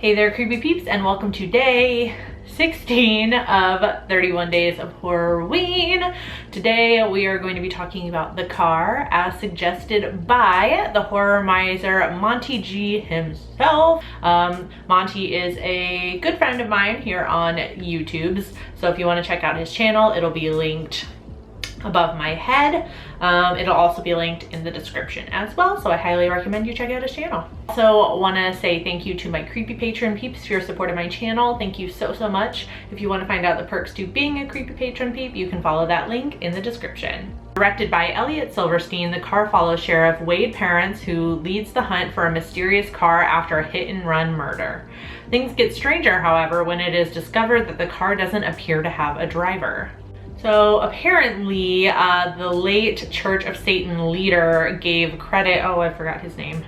Hey there, creepy peeps, and welcome to day 16 of 31 Days of Horrorween. Today we are going to be talking about the car as suggested by the horror miser Monty G himself. Monty is a good friend of mine here on YouTube, so if you want to check out his channel, it'll be linked above my head. It'll also be linked in the description as well, so I highly recommend you check out his channel. Also want to say thank you to my creepy patron peeps for your support of my channel. Thank you so much. If you want to find out the perks to being a creepy patron peep, you can follow that link in the description. Directed by Elliot Silverstein, the car follows Sheriff Wade Parents, who leads the hunt for a mysterious car after a hit-and-run murder. Things get stranger, however, when it is discovered that the car doesn't appear to have a driver. So apparently the late Church of Satan leader gave credit, oh, I forgot his name.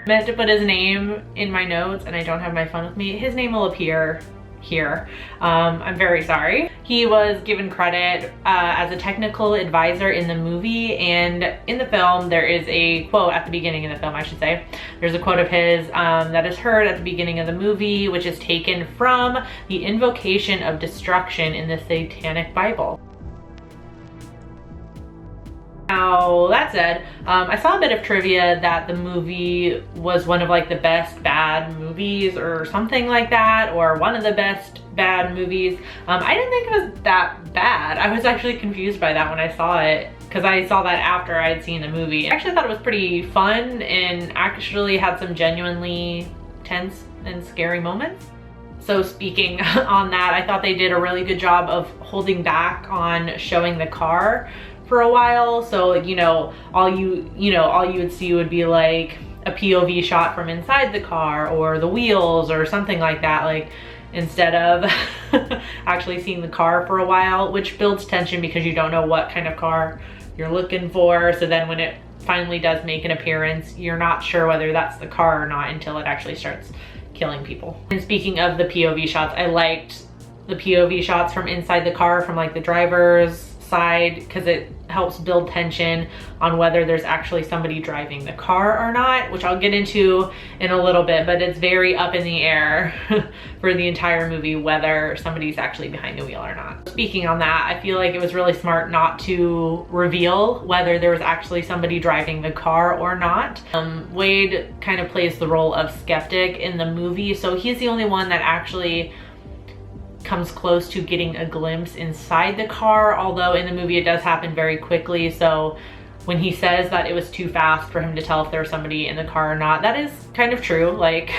Meant to put his name in my notes and I don't have my phone with me. His name will appear here. I'm very sorry. He was given credit as a technical advisor in the movie, and in the film there is a quote at the beginning of the film, I should say. There's a quote of his that is heard at the beginning of the movie, which is taken from the invocation of destruction in the Satanic Bible. Now, that said, I saw a bit of trivia that the movie was one of like the best bad movies or something like that, or one of the best bad movies. I didn't think it was that bad. I was actually confused by that when I saw it, because I saw that after I had seen the movie. I actually thought it was pretty fun and actually had some genuinely tense and scary moments. So speaking on that, I thought they did a really good job of holding back on showing the car for a while. So, all you would see would be like a POV shot from inside the car or the wheels or something like that, like instead of actually seeing the car for a while, which builds tension because you don't know what kind of car you're looking for. So then when it finally does make an appearance, you're not sure whether that's the car or not until it actually starts killing people. And speaking of the POV shots, I liked the POV shots from inside the car, from like the driver's side, because it helps build tension on whether there's actually somebody driving the car or not, which I'll get into in a little bit, but it's very up in the air for the entire movie whether somebody's actually behind the wheel or not. Speaking on that, I feel like it was really smart not to reveal whether there was actually somebody driving the car or not. Wade kind of plays the role of skeptic in the movie, so he's the only one that actually comes close to getting a glimpse inside the car, although in the movie it does happen very quickly. So when he says that it was too fast for him to tell if there was somebody in the car or not, that is kind of true. Like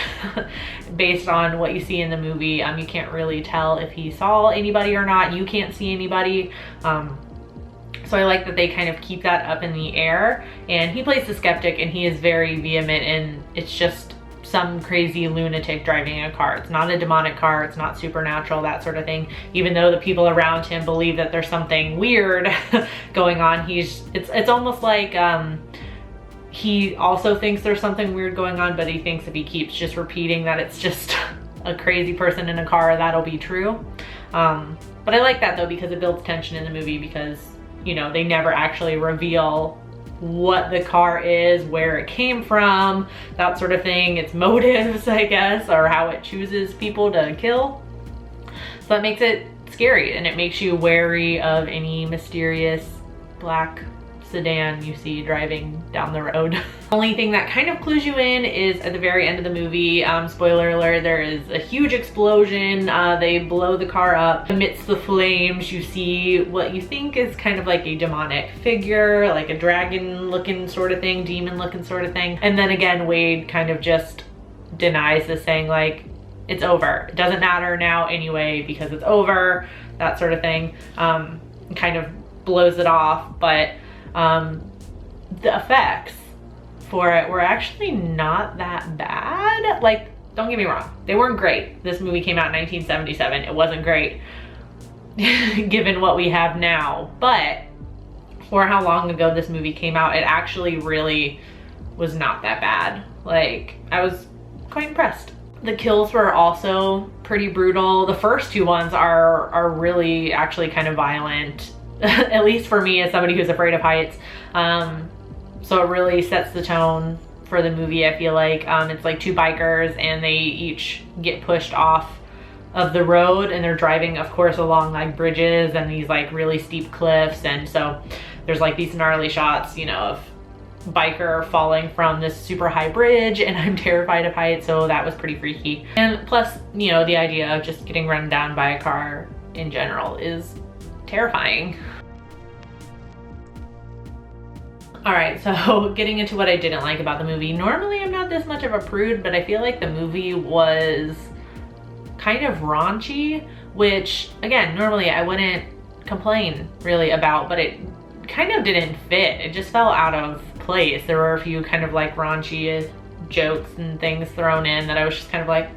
based on what you see in the movie, you can't really tell if he saw anybody or not. You can't see anybody. So I like that they kind of keep that up in the air, and he plays the skeptic and he is very vehement, and it's just some crazy lunatic driving a car. It's not a demonic car, it's not supernatural, that sort of thing. Even though the people around him believe that there's something weird going on, it's almost like he also thinks there's something weird going on, but he thinks if he keeps just repeating that it's just a crazy person in a car, that'll be true. But I like that though, because it builds tension in the movie, because they never actually reveal what the car is, where it came from, that sort of thing, its motives, I guess, or how it chooses people to kill. So that makes it scary, and it makes you wary of any mysterious black sedan you see driving down the road. The only thing that kind of clues you in is at the very end of the movie, spoiler alert, there is a huge explosion. They blow the car up. Amidst the flames, you see what you think is kind of like a demonic figure, like a dragon looking sort of thing, demon looking sort of thing. And then again, Wade kind of just denies this, saying like, it's over. It doesn't matter now anyway because it's over, that sort of thing. Kind of blows it off, but the effects for it were actually not that bad. Like, don't get me wrong, they weren't great. This movie came out in 1977. It wasn't great given what we have now, but for how long ago this movie came out, it actually really was not that bad. Like, I was quite impressed. The kills were also pretty brutal. The first two ones are really actually kind of violent. At least for me, as somebody who's afraid of heights. So it really sets the tone for the movie, I feel like. It's like two bikers and they each get pushed off of the road, and they're driving, of course, along like bridges and these like really steep cliffs, and so there's like these gnarly shots, you know, of biker falling from this super high bridge, and I'm terrified of heights, so that was pretty freaky. And plus, you know, the idea of just getting run down by a car in general is terrifying. All right, so getting into what I didn't like about the movie. Normally I'm not this much of a prude, but I feel like the movie was kind of raunchy, which again, normally I wouldn't complain really about, but it kind of didn't fit. It just fell out of place. There were a few kind of like raunchy jokes and things thrown in that I was just kind of like,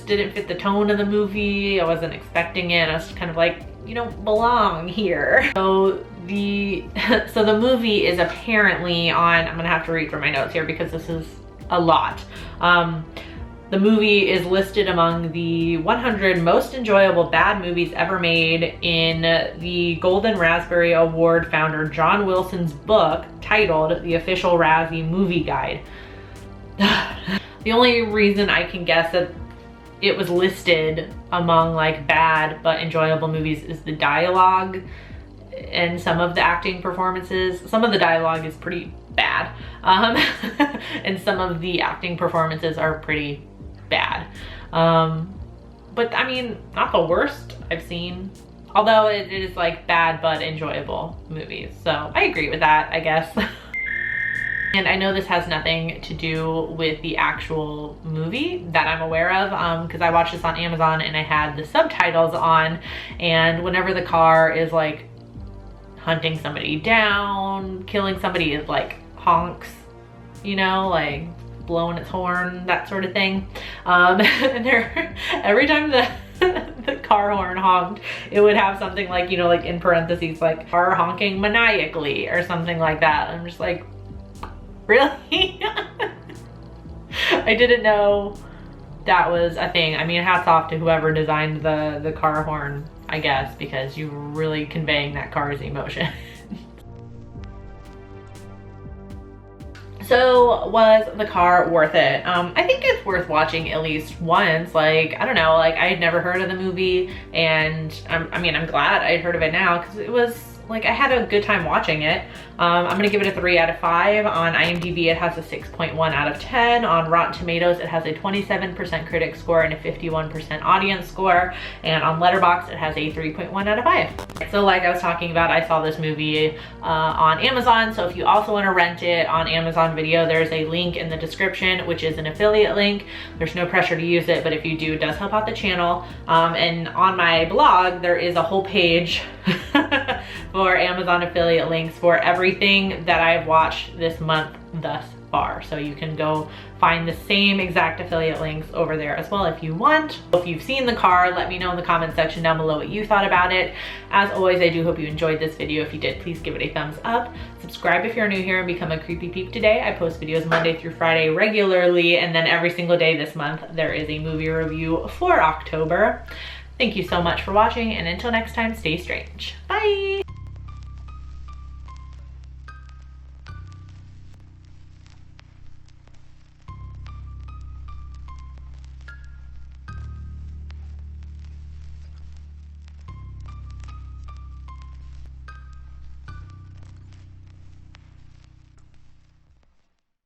didn't fit the tone of the movie. I wasn't expecting it. I was just kind of like, you don't belong here. So the movie is apparently on, I'm gonna have to read from my notes here because this is a lot. The movie is listed among the 100 most enjoyable bad movies ever made in the Golden Raspberry Award founder John Wilson's book titled The Official Razzie Movie Guide. The only reason I can guess that it was listed among like bad but enjoyable movies is the dialogue and some of the acting performances. Some of the dialogue is pretty bad, and some of the acting performances are pretty bad. But I mean, not the worst I've seen, although it is like bad but enjoyable movies. So I agree with that, I guess. And I know this has nothing to do with the actual movie that I'm aware of, because I watched this on Amazon and I had the subtitles on, and whenever the car is like hunting somebody down, killing somebody, it like honks, you know, like blowing its horn, that sort of thing. And every time the car horn honked, it would have something like, you know, like in parentheses, like car honking maniacally or something like that. I'm just like, really? I didn't know that was a thing. I mean, hats off to whoever designed the car horn, I guess, because you were really conveying that car's emotion. So was the car worth it? I think it's worth watching at least once. Like, I don't know, like I had never heard of the movie, and I mean, I'm glad I'd heard of it now, because it was like, I had a good time watching it. I'm gonna give it a 3 out of 5. On IMDb, it has a 6.1 out of 10. On Rotten Tomatoes, it has a 27% critic score and a 51% audience score. And on Letterboxd, it has a 3.1 out of 5. So like I was talking about, I saw this movie on Amazon. So if you also wanna rent it on Amazon Video, there's a link in the description, which is an affiliate link. There's no pressure to use it, but if you do, it does help out the channel. And on my blog, there is a whole page for Amazon affiliate links for everything that I've watched this month thus far. So you can go find the same exact affiliate links over there as well if you want. If you've seen the car, let me know in the comment section down below what you thought about it. As always, I do hope you enjoyed this video. If you did, please give it a thumbs up. Subscribe if you're new here and become a creepy peep today. I post videos Monday through Friday regularly, and then every single day this month there is a movie review for October. Thank you so much for watching, and until next time, stay strange. Bye!